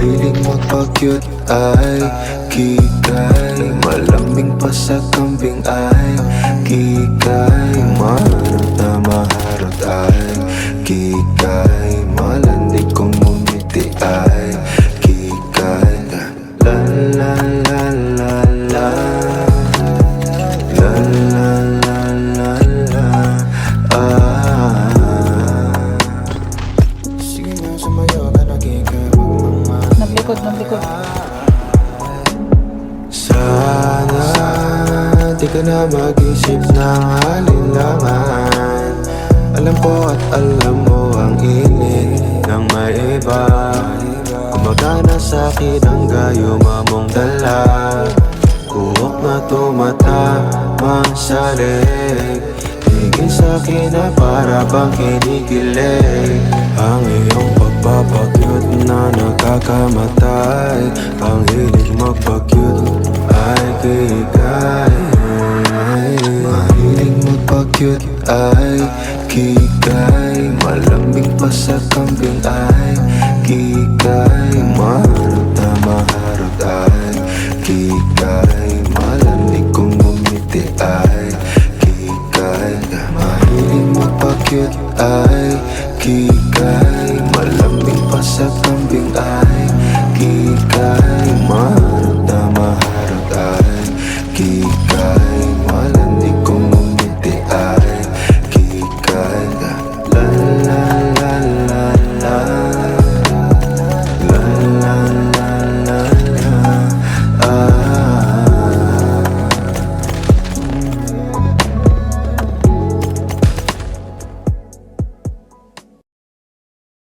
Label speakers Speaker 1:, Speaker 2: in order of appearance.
Speaker 1: Mahilig magpa-cute ay kikay, malamig pa sa kambing ay kikay, maharot na maharot ay kikay, malandig kung ngumiti ay kikay. La la la la la, la la la la la, sige na sumayo ka na kikay.
Speaker 2: Naglikod.
Speaker 1: Sana di ka na mag-isip ng alinlangan. Alam ko at alam mo ang init ng may iba. Kumagana sa'kin ang gayuma mong dala. Kuwak na tumatama sa leg. Higil sa'kin na para bang kinikilig. Ang iyong pagpapakyut na nakakamatay. Ang hilig magpakyut ay kikay. Mahilig magpakyut ay kikay, malamig pa sa kambing ay kikay, maharot na maharot ay kikay, malamig kung ngumiti ay kikay. Mahilig magpakyut ay kikay, malamig pa sa kambing ay